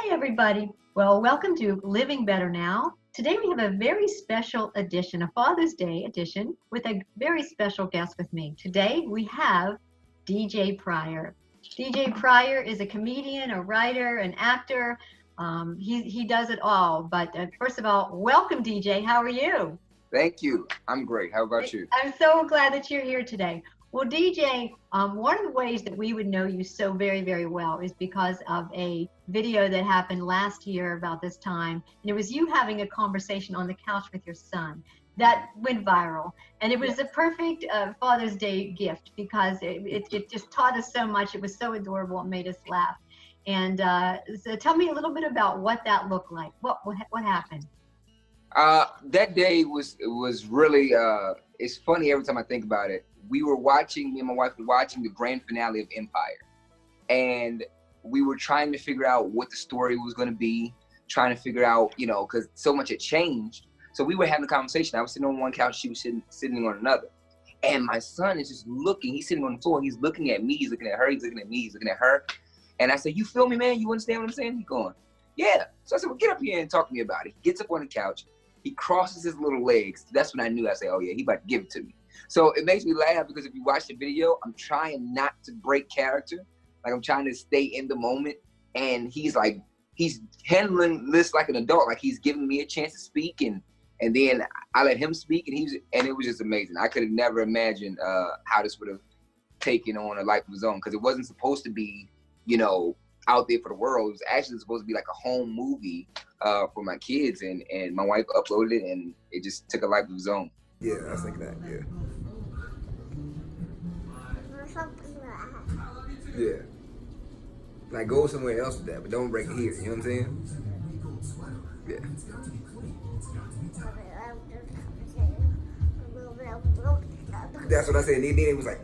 everybody. Well, welcome to Living Better Now. Today we have a very special edition, a Father's Day edition, with a very special guest with me. Today we have DJ Pryor. DJ Pryor is a comedian, a writer, an actor. He does it all. But first of all, welcome, DJ. How are you? Thank you. I'm great. How about you? I'm so glad that you're here today. Well, DJ, one of the ways that we would know you so very, very well is because of a video that happened last year about this time. And it was you having a conversation on the couch with your son that went viral. And it was a perfect Father's Day gift because it just taught us so much. It was so adorable. It made us laugh. And so tell me a little bit about what that looked like. What happened? That day was really, it's funny every time I think about it. Me and my wife were watching the grand finale of Empire. And we were trying to figure out what the story was going to be, trying to figure out, because so much had changed. So we were having a conversation. I was sitting on one couch, she was sitting on another. And my son is just looking, he's sitting on the floor, he's looking at me, he's looking at her, he's looking at me, he's looking at her. And I said, "You feel me, man? You understand what I'm saying?" He's going, "Yeah." So I said, "Well, get up here and talk to me about it." He gets up on the couch, he crosses his little legs. That's when I knew. I said, "Oh yeah, he about to give it to me." So it makes me laugh because if you watch the video, I'm trying not to break character. Like I'm trying to stay in the moment. And he's handling this like an adult. Like he's giving me a chance to speak, and then I let him speak, and it was just amazing. I could have never imagined how this would have taken on a life of his own, because it wasn't supposed to be, out there for the world. It was actually supposed to be like a home movie for my kids, and my wife uploaded it, and it just took a life of its own. Yeah, I was thinking that, yeah. Yeah. Like, go somewhere else with that, but don't break it here, you know what I'm saying? Yeah. That's what I said. And then it was like,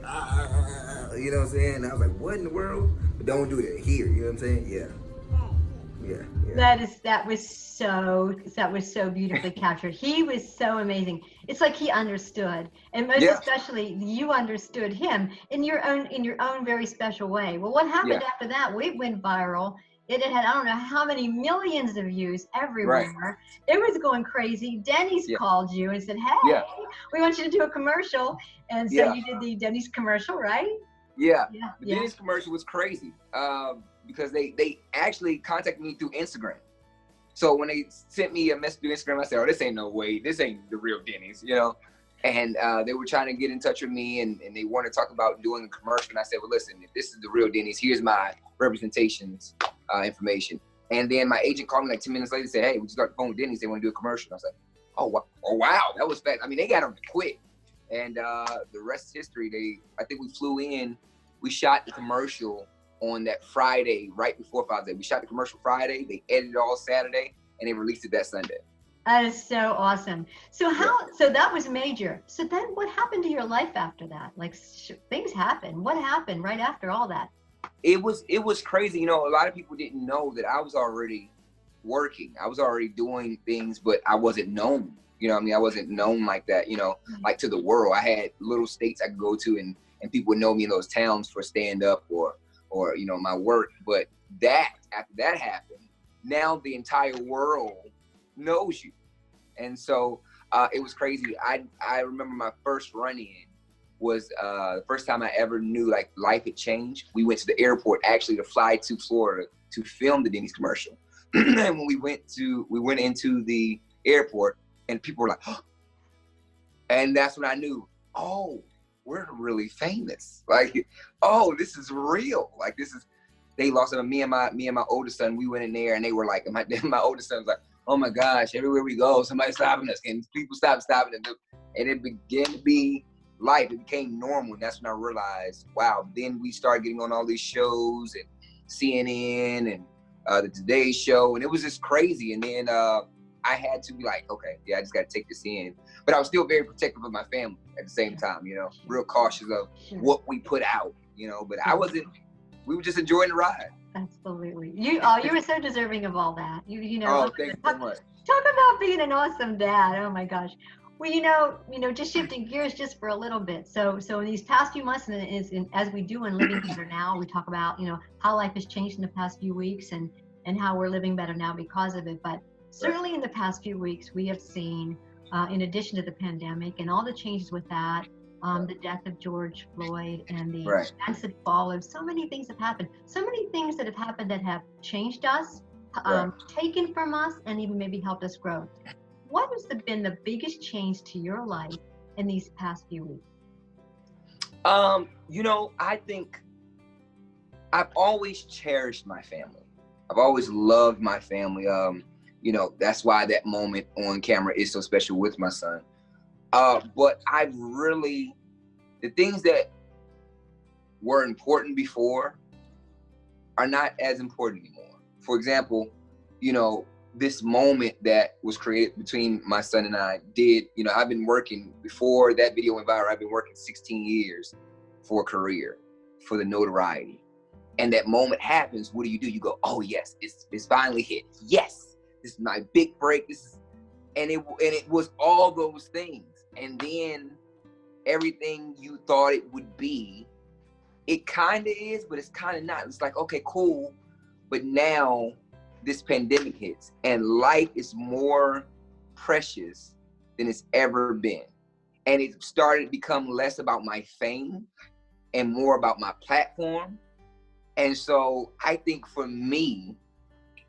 you know what I'm saying? And I was like, what in the world? But don't do that here, you know what I'm saying? Yeah. Yeah. That was so beautifully captured. He was so amazing. It's like he understood, and most especially you understood him in your own very special way. Well, what happened after that? We went viral. It had I don't know how many millions of views everywhere. Right. It was going crazy. Denny's called you and said, "Hey, we want you to do a commercial," and so you did the Denny's commercial, right? Yeah. The Denny's commercial was crazy. Because they actually contacted me through Instagram. So when they sent me a message through Instagram, I said, "Oh, this ain't no way. This ain't the real Denny's," And they were trying to get in touch with me, and they wanted to talk about doing a commercial. And I said, "Well, listen, if this is the real Denny's, here's my representations information." And then my agent called me like 10 minutes later and said, "Hey, we just got the phone with Denny's. They want to do a commercial." And I was like, oh wow, that was fast. I mean, they got them quick. And the rest is history. I think we flew in, we shot the commercial on that Friday, right before Father's Day. We shot the commercial Friday, they edited all Saturday, and they released it that Sunday. That is so awesome. So so that was major. So then what happened to your life after that? Like things happened. What happened right after all that? It was crazy. A lot of people didn't know that I was already working. I was already doing things, but I wasn't known. I wasn't known like that, like to the world. I had little states I could go to, and people would know me in those towns for stand up or my work. But after that happened, now the entire world knows you. And so it was crazy. I remember my first run-in was the first time I ever knew like life had changed. We went to the airport actually to fly to Florida to film the Denny's commercial. And when we went into the airport, and people were like, "Oh," and that's when I knew, oh, we're really famous. Like, oh, this is real. Like they lost it. Me and my oldest son, we went in there, and they were like, my oldest son was like, "Oh my gosh, everywhere we go, somebody's stopping us," and people stopping us. And it began to be life. It became normal. And that's when I realized, wow. Then we started getting on all these shows and CNN and the Today Show, and it was just crazy. And then I had to be like, okay, I just got to take this in. But I was still very protective of my family at the same time, real cautious of what we put out, but we were just enjoying the ride. Absolutely. You were so deserving of all that. Oh, thank you so much. Talk about being an awesome dad. Oh my gosh. Well, just shifting gears just for a little bit. So in these past few months, and as we do in Living Better Now, we talk about, how life has changed in the past few weeks. And and how we're living better now because of it. But certainly in the past few weeks, we have seen, in addition to the pandemic and all the changes with that, the death of George Floyd and the events that followed, so many things have happened. So many things that have happened that have changed us, taken from us, and even maybe helped us grow. What has been the biggest change to your life in these past few weeks? You know, I think I've always cherished my family. I've always loved my family. You know, that's why that moment on camera is so special with my son. But I've really, the things that were important before are not as important anymore. For example, you know, this moment that was created between my son and I did, you know, I've been working, before that video went viral, I've been working 16 years for a career, for the notoriety. And that moment happens, what do? You go, oh yes, it's finally hit. Yes, this is my big break. And it was all those things. And then everything you thought it would be, it kind of is, but it's kind of not. It's like, okay, cool. But now this pandemic hits and life is more precious than it's ever been. And it started to become less about my fame and more about my platform. And so I think for me,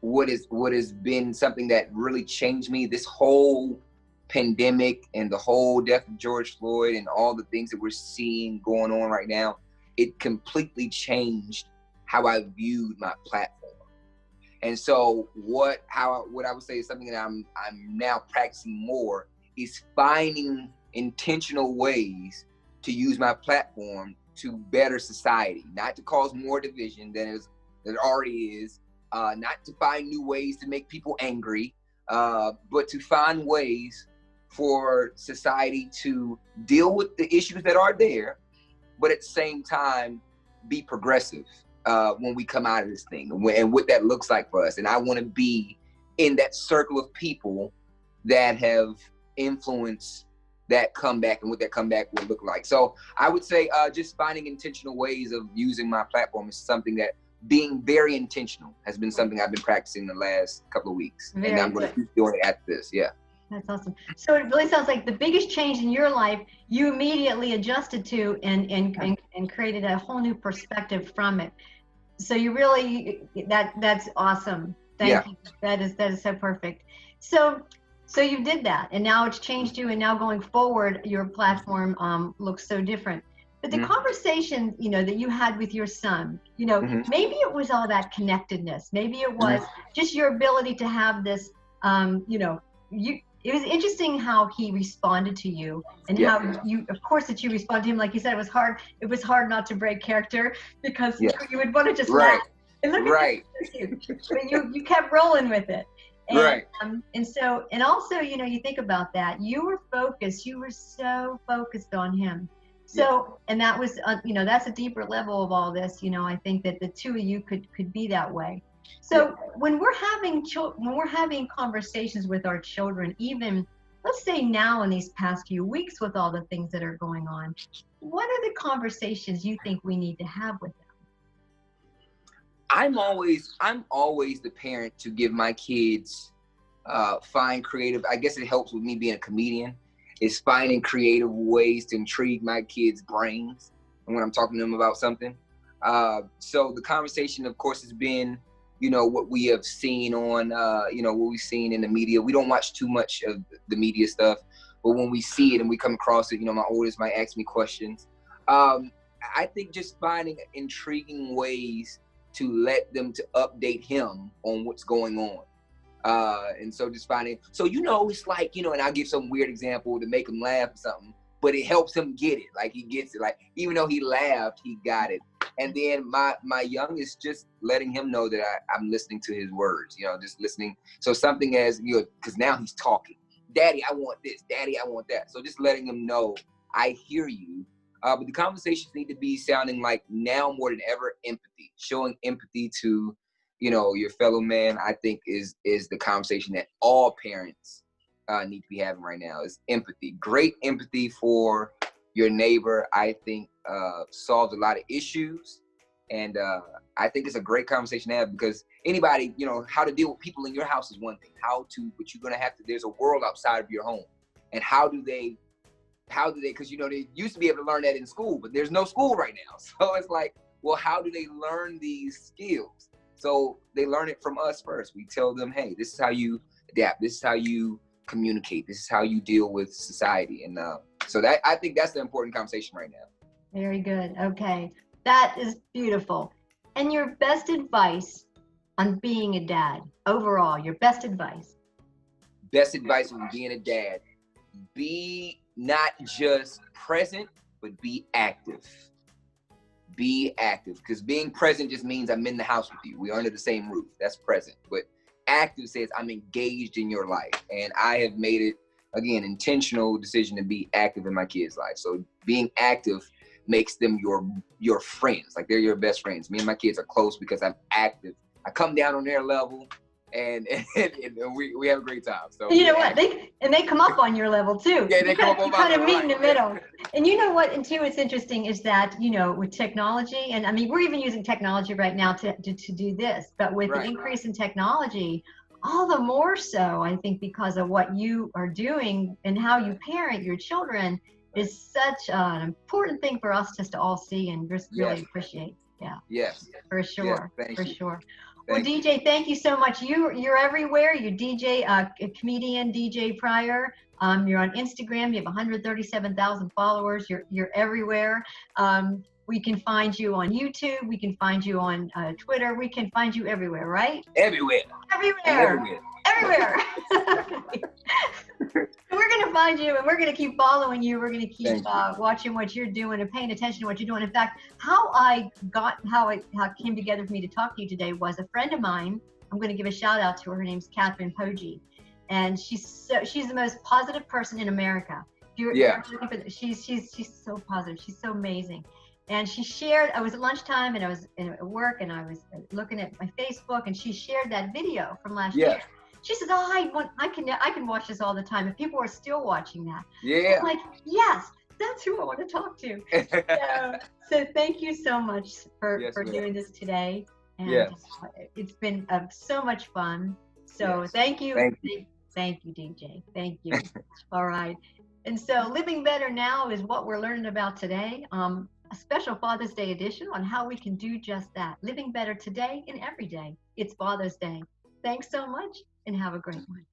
what has been something that really changed me, this whole pandemic and the whole death of George Floyd and all the things that we're seeing going on right now, it completely changed how I viewed my platform. And so what I would say is something that I'm now practicing more is finding intentional ways to use my platform to better society, not to cause more division than there already is, not to find new ways to make people angry, but to find ways for society to deal with the issues that are there, but at the same time be progressive when we come out of this thing, and what that looks like for us. And I want to be in that circle of people that have influenced that comeback and what that comeback will look like. So I would say just finding intentional ways of using my platform is something that, being very intentional, has been something I've been practicing the last couple of weeks. And I'm going to keep doing it after this. Yeah. That's awesome. So it really sounds like the biggest change in your life, you immediately adjusted to and created a whole new perspective from it. So you really, that's awesome. Thank you. That is so perfect. So you did that, and now it's changed you, and now going forward, your platform looks so different. But the conversation, you know, that you had with your son, you know, maybe it was all that connectedness. Maybe it was just your ability to have this, you know, it was interesting how he responded to you, and how you, of course, that you responded to him. Like you said, it was hard. It was hard not to break character, because you would want to just laugh. And look at this, but you kept rolling with it. And, and also, you know, you think about that, you were focused, you were so focused on him. So, and that was, you know, that's a deeper level of all this, you know, I think that the two of you could be that way. So when we're having conversations with our children, even let's say now in these past few weeks with all the things that are going on, what are the conversations you think we need to have with them? I'm always the parent to give my kids find creative. I guess it helps with me being a comedian, is finding creative ways to intrigue my kids' brains when I'm talking to them about something. So the conversation, of course, has been, you know, what we have seen on, you know, what we've seen in the media. We don't watch too much of the media stuff, but when we see it and we come across it, you know, my oldest might ask me questions. I think just finding intriguing ways to let them, to update him on what's going on. And so just finding, so, you know, it's like, you know, and I'll give some weird example to make him laugh or something, but it helps him get it. Like he gets it, like, even though he laughed, he got it. And then my youngest, just letting him know that I'm listening to his words, you know, just listening. So something as, you know, because now he's talking, Daddy, I want this, Daddy, I want that. So just letting him know, I hear you. But the conversations need to be sounding like, now more than ever, empathy, showing empathy to, you know, your fellow man. I think is the conversation that all parents need to be having right now, is empathy. Great empathy for your neighbor, I think, solves a lot of issues. And I think it's a great conversation to have, because anybody, you know, how to deal with people in your house is one thing. But you're gonna have to. There's a world outside of your home, and how do they? Because you know they used to be able to learn that in school, but there's no school right now. So it's like, well, how do they learn these skills? So they learn it from us first. We tell them, hey, this is how you adapt. This is how you communicate. This is how you deal with society. And so that, I think that's the important conversation right now. Very good. Okay. That is beautiful. And your best advice on being a dad overall, your best advice? Best advice on being a dad: be not just present, but be active. Be active, because being present just means I'm in the house with you. We're under the same roof. That's present. But active says I'm engaged in your life. And I have made it, again, intentional decision to be active in my kids' life. So being active makes them your friends. Like, they're your best friends. Me and my kids are close because I'm active. I come down on their level, and we have a great time. So you know what? They come up on your level too. Yeah, they come up on my level. You kind of meet in the middle. And you know what? And too, what's interesting is that, you know, with technology, and I mean, we're even using technology right now to do this, but with the increase in technology, all the more so, I think, because of what you are doing and how you parent your children is such an important thing for us just to all see and just really appreciate. Yeah. Yes. For sure. Yes, for sure. Well, DJ, thank you so much. You're everywhere. You're DJ, comedian DJ Pryor. You're on Instagram. You have 137,000 followers. You're everywhere. We can find you on YouTube. We can find you on Twitter. We can find you everywhere, right? Everywhere. We're going to find you, and we're going to keep following you. We're going to keep watching what you're doing and paying attention to what you're doing. In fact, how it came together for me to talk to you today was a friend of mine. I'm going to give a shout out to her. Her name's Catherine Poggi, and she's the most positive person in America. She's so positive. She's so amazing. And she shared, I was at lunchtime and I was at work and I was looking at my Facebook, and she shared that video from last year. She says, oh, I can watch this all the time. And people are still watching that. Yeah. I'm like, yes, that's who I want to talk to. So thank you so much for doing this today. And it's been so much fun. So thank you. Thank you, DJ. Thank you. All right. And so Living Better Now is what we're learning about today. A special Father's Day edition on how we can do just that. Living better today and every day. It's Father's Day. Thanks so much and have a great one.